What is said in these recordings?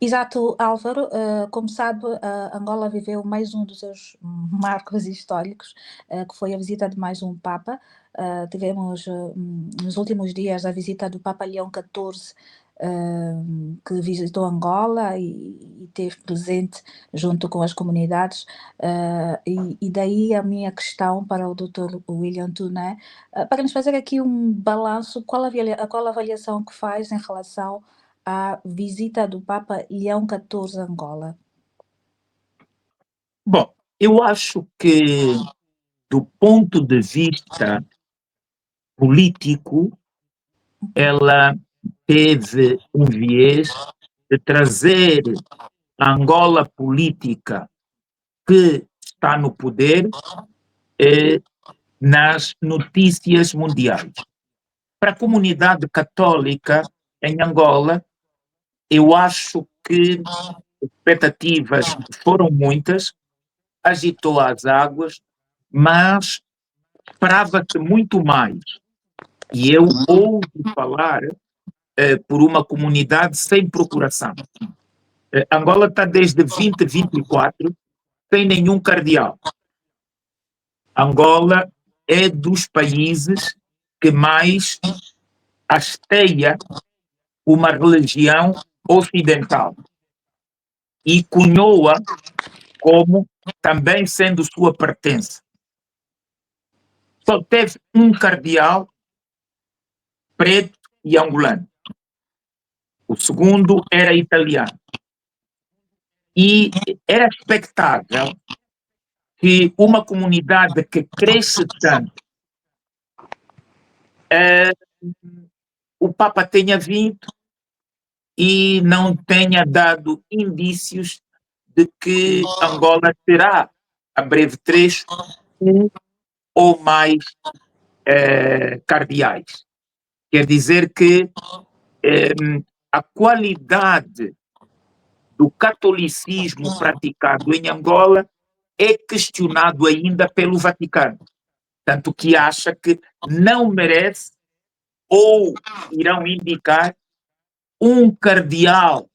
Exato, Álvaro. Como sabe, Angola viveu mais um dos seus marcos históricos, que foi a visita de mais um Papa. Tivemos nos últimos dias a visita do Papa Leão XIV, que visitou Angola e esteve presente junto com as comunidades. E daí a minha questão para o Dr. William Tuné, para nos fazer aqui um balanço, qual a avaliação que faz em relação à visita do Papa Leão XIV a Angola? Bom, eu acho que, do ponto de vista político, ela teve um viés de trazer a Angola política que está no poder nas notícias mundiais. Para a comunidade católica em Angola, eu acho que expectativas foram muitas, agitou as águas, mas esperava-se muito mais. E eu ouvi falar por uma comunidade sem procuração. Angola está desde 2024 sem nenhum cardeal. Angola é dos países que mais hasteia uma religião ocidental e cunhou-a como também sendo sua pertença. Só teve um cardeal preto e angolano. O segundo era italiano. E era expectável que uma comunidade que cresce tanto, o Papa tenha vindo e não tenha dado indícios de que Angola terá, a breve trecho, um ou mais cardeais. Quer dizer que a qualidade do catolicismo praticado em Angola é questionado ainda pelo Vaticano, tanto que acha que não merece ou irão indicar um cardeal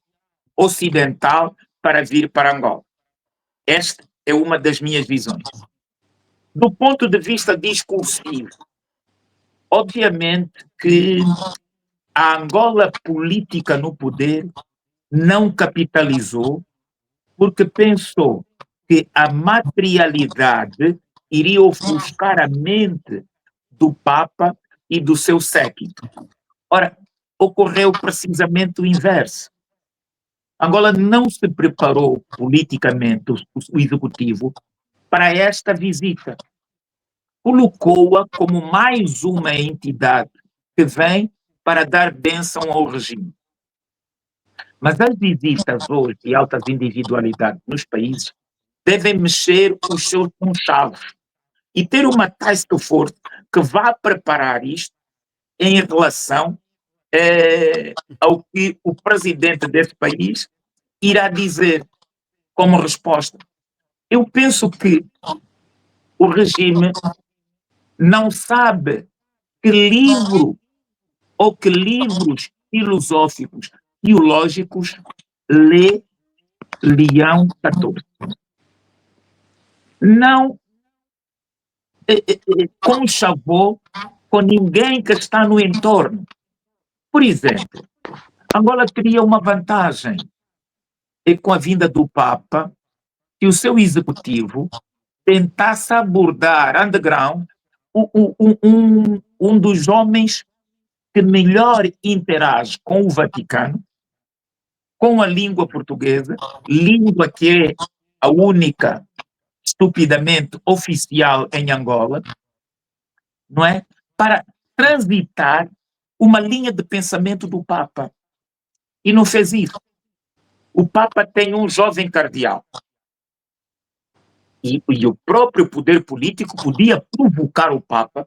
ocidental para vir para Angola. Esta é uma das minhas visões. Do ponto de vista discursivo, obviamente que a Angola política no poder não capitalizou porque pensou que a materialidade iria ofuscar a mente do Papa e do seu séquito. Ora, ocorreu precisamente o inverso. Angola não se preparou politicamente, o executivo, para esta visita. Colocou-a como mais uma entidade que vem para dar bênção ao regime. Mas as visitas hoje de altas individualidades nos países devem mexer os seus conchavos e ter uma task force que vá preparar isto em relação ao que o presidente desse país irá dizer como resposta. Eu penso que o regime não sabe que livro ou que livros filosóficos, teológicos lê Leão XIV. Não conchavou com ninguém que está no entorno. Por exemplo, Angola teria uma vantagem com a vinda do Papa, que o seu executivo tentasse abordar underground um dos homens que melhor interage com o Vaticano, com a língua portuguesa, língua que é a única, estupidamente, oficial em Angola, não é? Para transitar uma linha de pensamento do Papa. E não fez isso. O Papa tem um jovem cardeal. E o próprio poder político podia provocar o Papa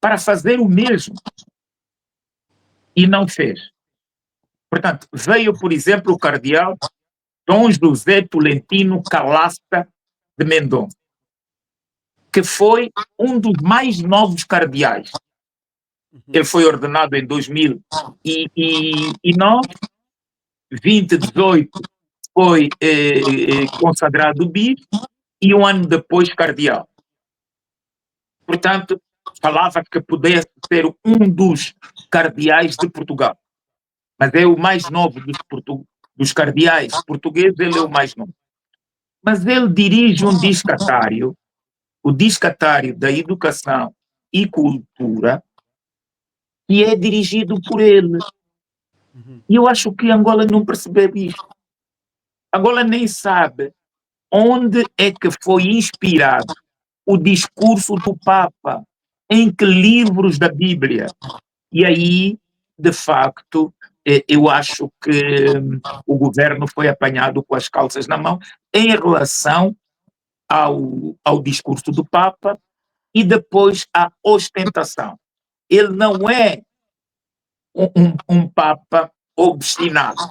para fazer o mesmo. E não fez. Portanto, veio, por exemplo, o cardeal Dom José Tolentino Calasta de Mendonça, que foi um dos mais novos cardeais. Ele foi ordenado em 2009 2018 foi consagrado bispo e um ano depois cardeal. Portanto, falava que pudesse ser um dos cardeais de Portugal. Mas é o mais novo dos cardeais portugueses, ele é o mais novo. Mas ele dirige um discatário, o discatário da Educação e Cultura, que é dirigido por ele. E eu acho que Angola não percebe isso. Angola nem sabe onde é que foi inspirado o discurso do Papa, em que livros da Bíblia. E aí, de facto, eu acho que o governo foi apanhado com as calças na mão em relação ao discurso do Papa e depois à ostentação. Ele não é um Papa obstinado.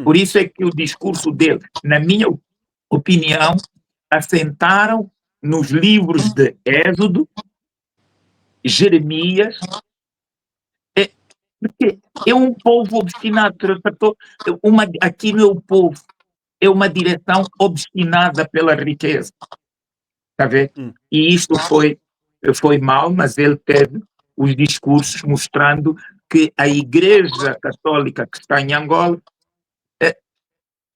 Por isso é que o discurso dele, na minha opinião, assentaram nos livros de Êxodo, Jeremias, porque é um povo obstinado. Aqui não é o povo, é uma direção obstinada pela riqueza. Está a ver? E isto foi mal, mas ele teve os discursos mostrando que a Igreja Católica que está em Angola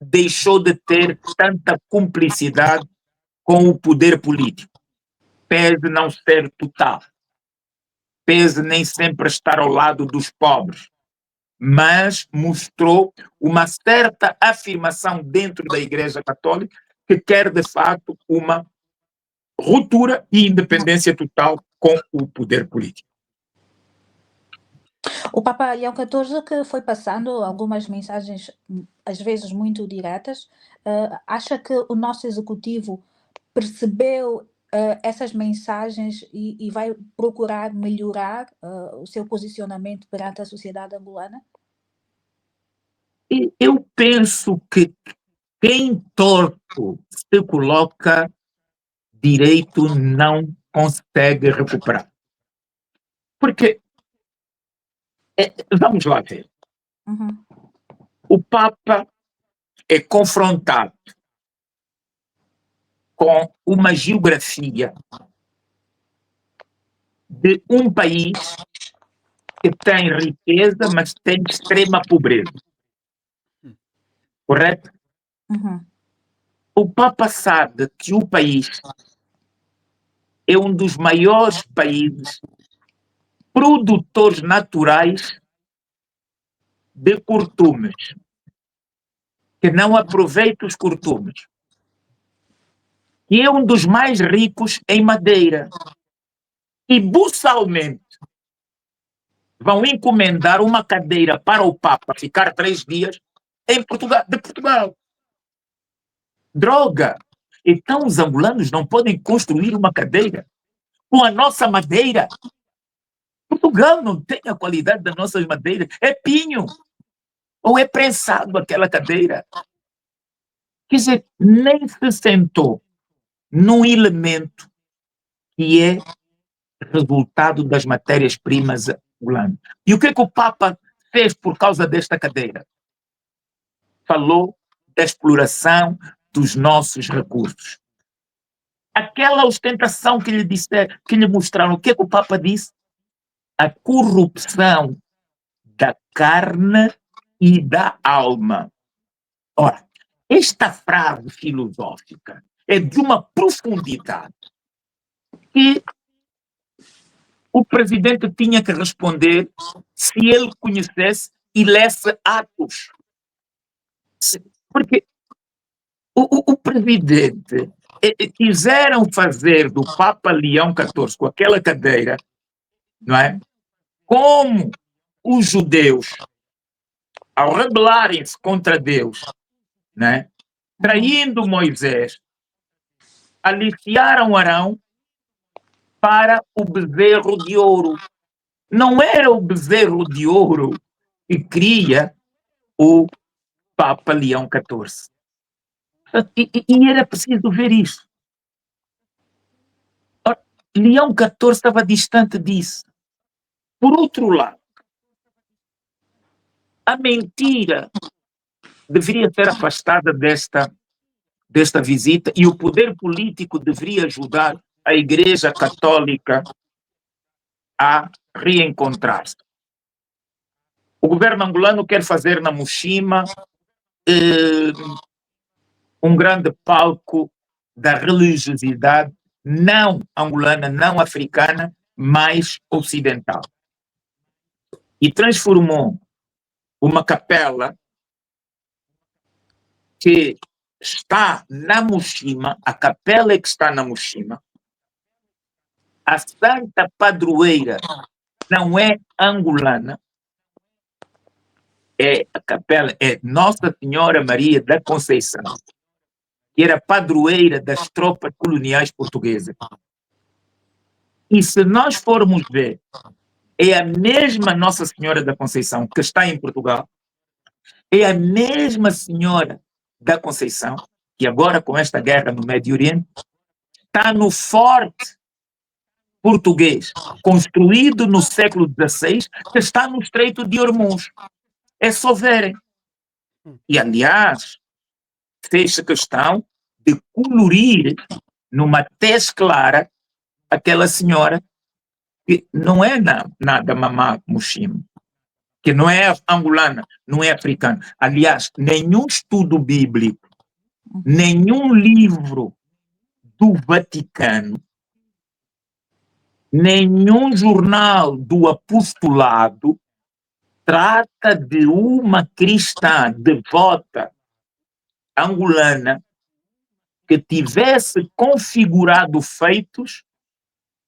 deixou de ter tanta cumplicidade com o poder político. Pese não ser total, pese nem sempre estar ao lado dos pobres, mas mostrou uma certa afirmação dentro da Igreja Católica que quer, de fato, uma ruptura e independência total com o poder político. O Papa Leão XIV, que foi passando algumas mensagens, às vezes muito diretas, acha que o nosso executivo percebeu essas mensagens e vai procurar melhorar o seu posicionamento perante a sociedade angolana? E eu penso que quem torto se coloca, direito não consegue recuperar. Porque, vamos lá ver, o Papa é confrontado com uma geografia de um país que tem riqueza, mas tem extrema pobreza. Correto? O Papa sabe que o país é um dos maiores países produtores naturais de curtumes, que não aproveita os curtumes, e é um dos mais ricos em madeira. E, buçalmente, vão encomendar uma cadeira para o Papa ficar 3 dias de Portugal. Droga! Então os angolanos não podem construir uma cadeira com a nossa madeira? Portugal não tem a qualidade das nossas madeiras. É pinho. Ou é prensado aquela cadeira. Quer dizer, nem se sentou num elemento que é resultado das matérias-primas angolanas. E o que o Papa fez por causa desta cadeira? Falou da exploração dos nossos recursos. Aquela ostentação que lhe mostraram, o que o Papa disse? A corrupção da carne e da alma. Ora, esta frase filosófica é de uma profundidade que o presidente tinha que responder se ele conhecesse e lesse Atos. Porque o presidente quiseram fazer do Papa Leão XIV com aquela cadeira, não é? Como os judeus, ao rebelarem-se contra Deus, né, traindo Moisés, aliciaram Arão para o bezerro de ouro. Não era o bezerro de ouro que cria o Papa Leão XIV. E era preciso ver isso. Leão XIV estava distante disso. Por outro lado, a mentira deveria ser afastada desta visita e o poder político deveria ajudar a Igreja Católica a reencontrar-se. O governo angolano quer fazer na Mushima um grande palco da religiosidade não angolana, não africana, mas ocidental. E transformou uma capela que está na Mushima, a capela que está na Mushima, a santa padroeira não é angolana, a capela é Nossa Senhora Maria da Conceição, que era padroeira das tropas coloniais portuguesas. E se nós formos ver, é a mesma Nossa Senhora da Conceição que está em Portugal, é a mesma Senhora da Conceição, que agora com esta guerra no Médio Oriente, está no forte português, construído no século XVI, que está no Estreito de Hormuz. É só verem. E, aliás, fez-se questão de colorir numa tez clara aquela senhora que não é nada mamá Mushima, que não é angolana, não é africana. Aliás, nenhum estudo bíblico, nenhum livro do Vaticano, nenhum jornal do apostolado trata de uma cristã devota angolana que tivesse configurado feitos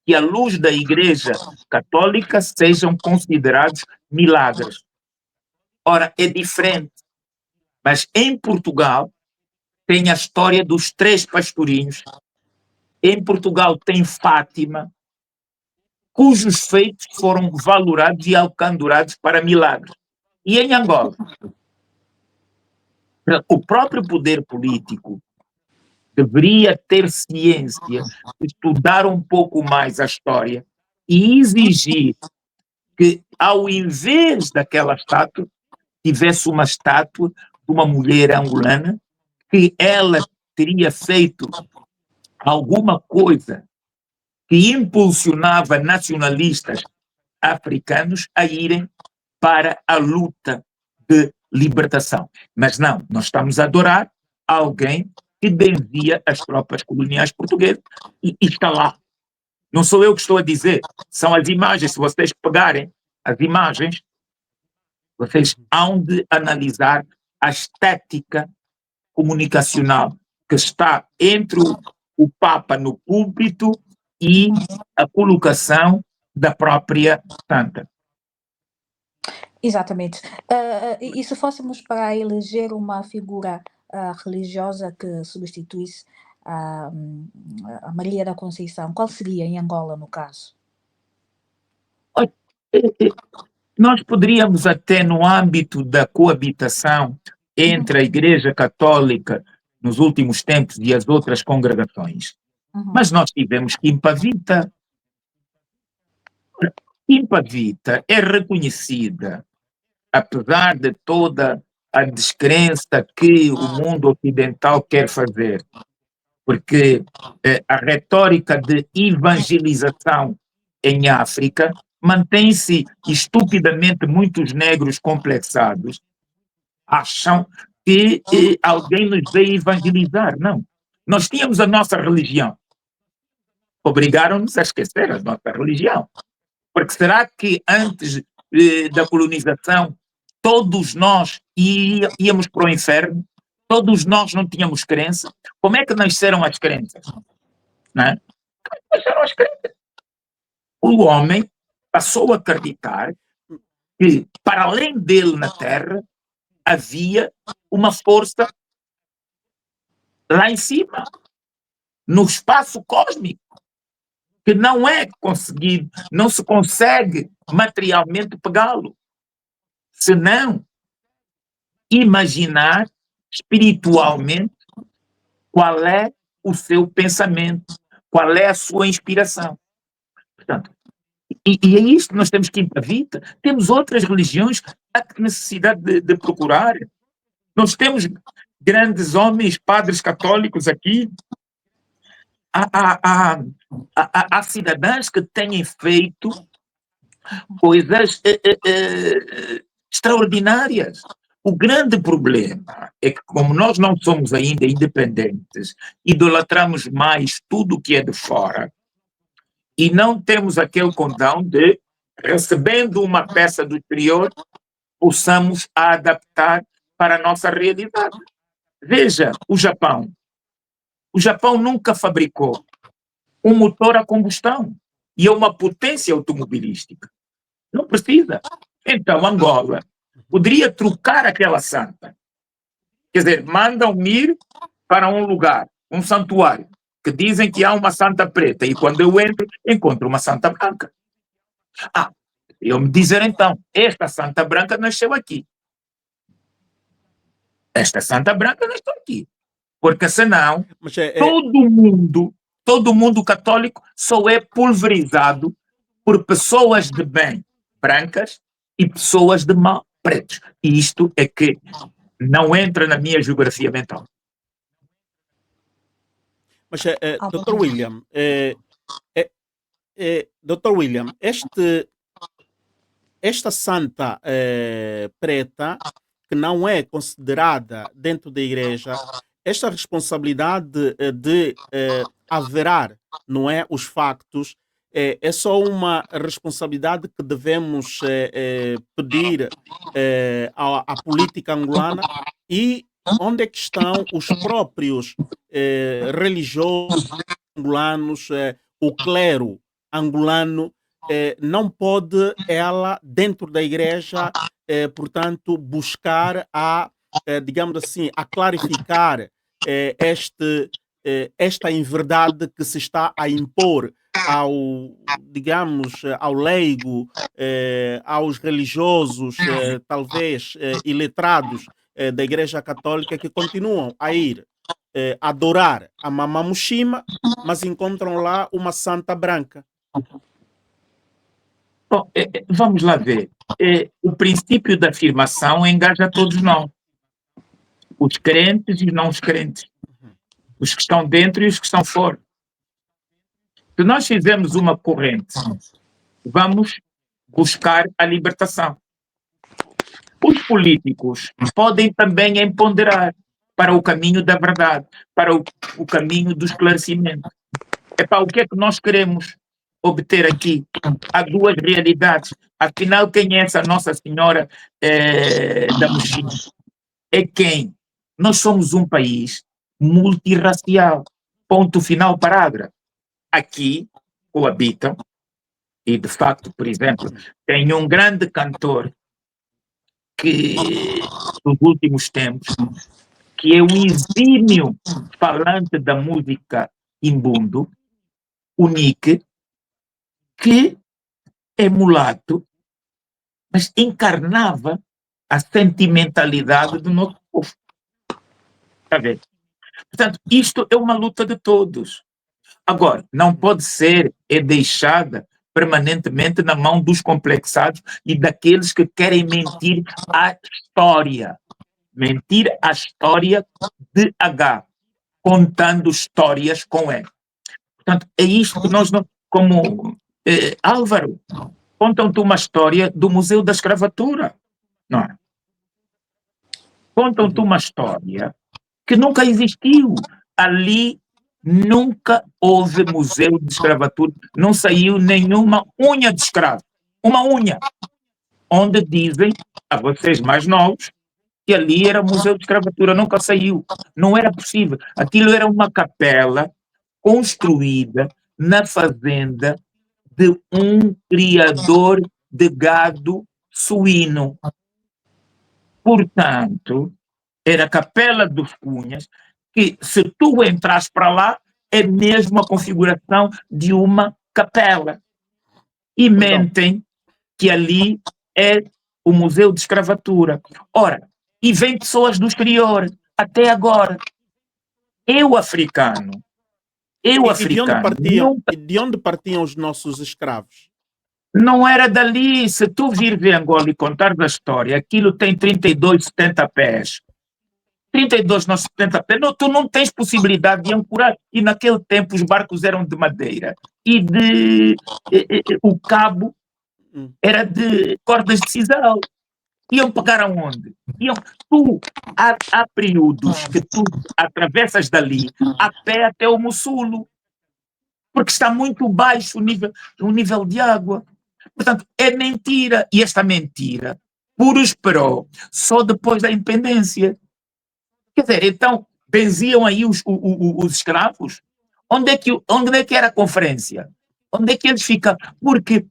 que, à luz da Igreja Católica, sejam considerados milagres. Ora, é diferente. Mas em Portugal tem a história dos 3 pastorinhos. Em Portugal tem Fátima, cujos feitos foram valorados e alcandurados para milagres. E em Angola, o próprio poder político deveria ter ciência, estudar um pouco mais a história e exigir que, ao invés daquela estátua, tivesse uma estátua de uma mulher angolana, que ela teria feito alguma coisa que impulsionava nacionalistas africanos a irem para a luta de libertação. Mas não, nós estamos a adorar alguém que benzia as tropas coloniais portuguesas e está lá. Não sou eu que estou a dizer, são as imagens. Se vocês pegarem as imagens, vocês hão de analisar a estética comunicacional que está entre o Papa no púlpito e a colocação da própria santa. Exatamente. E se fôssemos para eleger uma figura religiosa que substituísse a Maria da Conceição, qual seria em Angola, no caso? Nós poderíamos até, no âmbito da coabitação entre a Igreja Católica nos últimos tempos e as outras congregações, mas nós tivemos Quimpa Vita. Quimpa Vita é reconhecida, apesar de toda a descrença que o mundo ocidental quer fazer, porque a retórica de evangelização em África mantém-se estupidamente. Muitos negros complexados acham que alguém nos veio evangelizar. Não. Nós tínhamos a nossa religião. Obrigaram-nos a esquecer a nossa religião. Porque será que antes da colonização todos nós íamos para o inferno? Todos nós não tínhamos crença? Como é que nasceram as crenças? Não é? Nasceram as crenças. O homem passou a acreditar que, para além dele na Terra, havia uma força lá em cima, no espaço cósmico, que não é conseguido, não se consegue materialmente pegá-lo, senão imaginar espiritualmente qual é o seu pensamento, qual é a sua inspiração. Portanto, e é isto que nós temos que ir para a vida. Temos outras religiões, há necessidade de procurar. Nós temos grandes homens, padres católicos aqui. Há cidadãs que têm feito coisas extraordinárias. O grande problema é que, como nós não somos ainda independentes, idolatramos mais tudo que é de fora e não temos aquele condão de, recebendo uma peça do exterior, possamos a adaptar para a nossa realidade. Veja o Japão. O Japão nunca fabricou um motor a combustão e é uma potência automobilística. Não precisa. Então, Angola poderia trocar aquela santa. Quer dizer, mandam-me ir para um lugar, um santuário, que dizem que há uma santa preta, e quando eu entro, encontro uma santa branca. Eu me dizer então, esta santa branca nasceu aqui. Esta santa branca nasceu aqui. Porque senão, todo mundo católico só é pulverizado por pessoas de bem brancas e pessoas de mal pretos. E isto é que não entra na minha geografia mental. Mas, Dr. William, Dr. William, esta santa preta, que não é considerada dentro da igreja, esta responsabilidade de averrar, não é, os factos, é só uma responsabilidade que devemos pedir à política angolana, e onde é que estão os próprios religiosos angolanos, o clero angolano, não pode ela, dentro da igreja, portanto, buscar digamos assim, a clarificar esta inverdade que se está a impor ao leigo, aos religiosos, talvez iletrados da Igreja Católica, que continuam a ir adorar a Mama Mushima, mas encontram lá uma santa branca. Bom, vamos lá ver. O princípio da afirmação engaja todos nós. Os crentes e os não crentes. Os que estão dentro e os que estão fora. Se nós fizermos uma corrente, vamos buscar a libertação. Os políticos podem também empoderar para o caminho da verdade, para o caminho do esclarecimento. O que é que nós queremos obter aqui? Há duas realidades. Afinal, quem é essa Nossa Senhora da Mushima? É quem? Nós somos um país multirracial. Ponto final, parágrafo. Aqui coabitam, e de facto, por exemplo, tem um grande cantor que, nos últimos tempos, que é um exímio falante da música imbundo, o Nick, que é mulato, mas encarnava a sentimentalidade do nosso povo. Está a ver? Portanto, isto é uma luta de todos. Agora, não pode ser deixada permanentemente na mão dos complexados e daqueles que querem mentir à história. Mentir à história de H, contando histórias com E. Portanto, é isto que nós, como Álvaro, contam-te uma história do Museu da Escravatura, não é? Contam-te uma história que nunca existiu. Ali nunca houve museu de escravatura, não saiu nenhuma unha de escravo, uma unha, onde dizem a vocês mais novos que ali era museu de escravatura, nunca saiu, não era possível. Aquilo era uma capela construída na fazenda de um criador de gado suíno. Portanto, era a Capela dos Cunhas, que se tu entras para lá, é mesmo a configuração de uma capela. E mentem que ali é o Museu de Escravatura. Ora, e vem pessoas do exterior, até agora. Eu, africano, de onde partiam os nossos escravos? Não era dali. Se tu vir de Angola e contar da história, aquilo tem 32, 70 pés. 32 não 70 pés, não, tu não tens possibilidade de ancorar. E naquele tempo os barcos eram de madeira e o cabo era de cordas de sisal. Iam pegar aonde? Há períodos que tu atravessas dali a pé até o Mussulo, porque está muito baixo o nível de água. Portanto, é mentira. E esta mentira prosperou só depois da independência. Quer dizer, então, benziam aí os escravos? Onde é que era a conferência? Onde é que eles ficam? Porque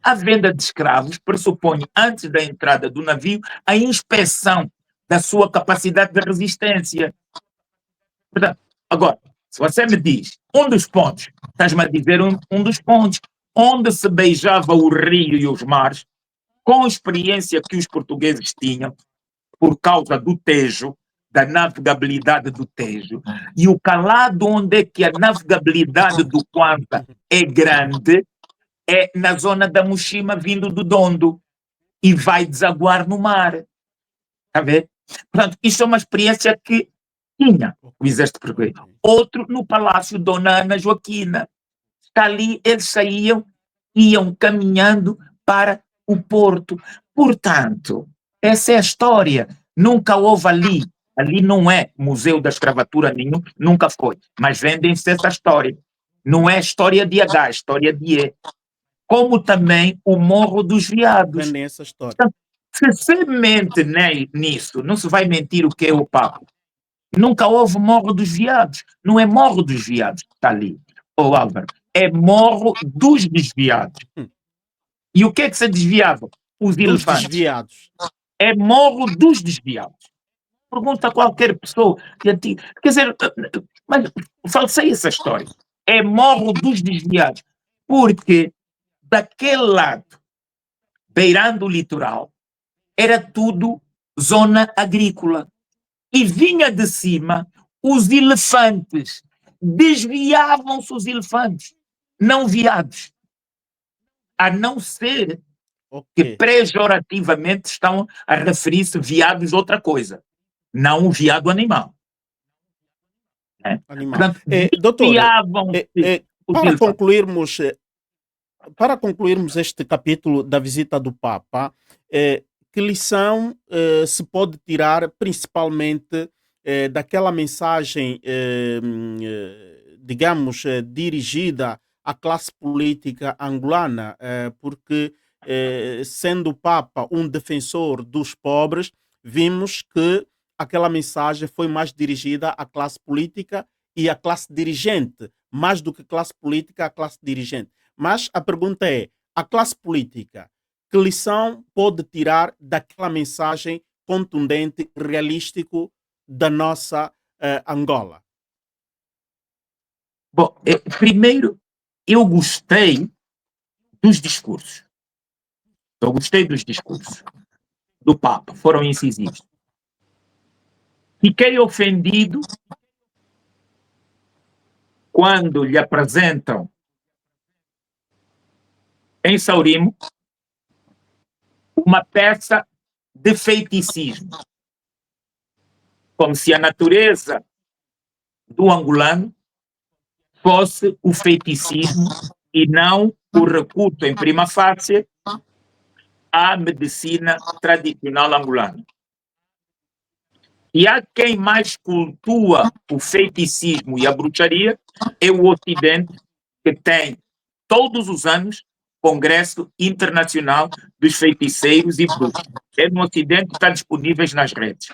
a venda de escravos pressupõe, antes da entrada do navio, a inspeção da sua capacidade de resistência. Portanto, agora, se você me diz um dos pontos, estás-me a dizer um dos pontos, onde se beijava o rio e os mares, com a experiência que os portugueses tinham, por causa do Tejo, da navegabilidade do Tejo, e o calado onde é que a navegabilidade do Quanta é grande, é na zona da Mushima, vindo do Dondo, e vai desaguar no mar. Está a ver? Portanto, isto é uma experiência que tinha o exército português. Outro no Palácio Dona Ana Joaquina. Ali eles iam caminhando para o Porto. Portanto, essa é a história. Nunca houve ali não é Museu da Escravatura nenhum, nunca foi. Mas vendem-se essa história. Não é história de H, é história de E. Como também o Morro dos Veados. Vendem essa história. Portanto, se se mente nisso, não se vai mentir o que é o papo. Nunca houve Morro dos Veados. Não é Morro dos Veados que está ali, Álvaro. É Morro dos Desviados. E o que é que se desviava? Os elefantes. Desviados. É Morro dos Desviados. Pergunta a qualquer pessoa. Quer dizer, mas falsei essa história. É Morro dos Desviados. Porque daquele lado, beirando o litoral, era tudo zona agrícola. E vinha de cima os elefantes. Desviavam-se os elefantes, não veados. A não ser que pejorativamente estão a referir-se veados a outra coisa, não o veado animal. Portanto, doutor, para concluirmos este capítulo da visita do Papa, que lição se pode tirar principalmente daquela mensagem, digamos, dirigida à classe política angolana, porque sendo o Papa um defensor dos pobres, vimos que aquela mensagem foi mais dirigida à classe política e à classe dirigente, mais do que classe política à classe dirigente. Mas a pergunta é, a classe política, que lição pode tirar daquela mensagem contundente, realístico da nossa Angola? Bom, primeiro, eu gostei dos discursos. Eu gostei dos discursos do Papa, foram incisivos. Fiquei ofendido quando lhe apresentam em Saurimo uma peça de feiticismo, como se a natureza do angolano fosse o feiticismo e não o recurso em prima facie à medicina tradicional angolana. E há quem mais cultua o feiticismo e a bruxaria, é o Ocidente, que tem todos os anos Congresso Internacional dos Feiticeiros e Bruxos. É no Ocidente, está disponíveis nas redes.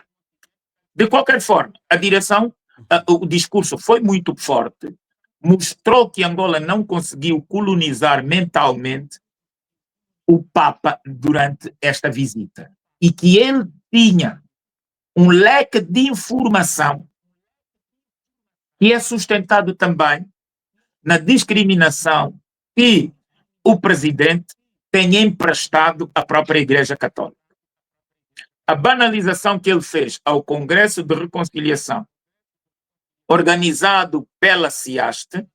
De qualquer forma, a direção, o discurso foi muito forte, mostrou que Angola não conseguiu colonizar mentalmente o Papa durante esta visita e que ele tinha um leque de informação que é sustentado também na discriminação que o presidente tem emprestado à própria Igreja Católica. A banalização que ele fez ao Congresso de Reconciliação, organizado pela CIASTE,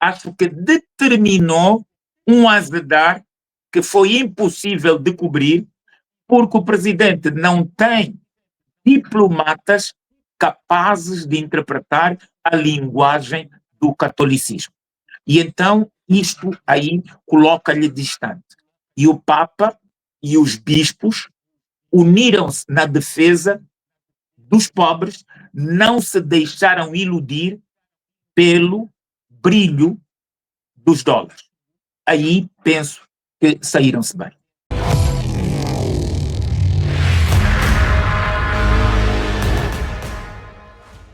acho que determinou um azedar que foi impossível de cobrir, porque o presidente não tem diplomatas capazes de interpretar a linguagem do catolicismo. E então isto aí coloca-lhe distante. E o Papa e os bispos uniram-se na defesa dos pobres, não se deixaram iludir pelo brilho dos dólares. Aí penso que saíram-se bem.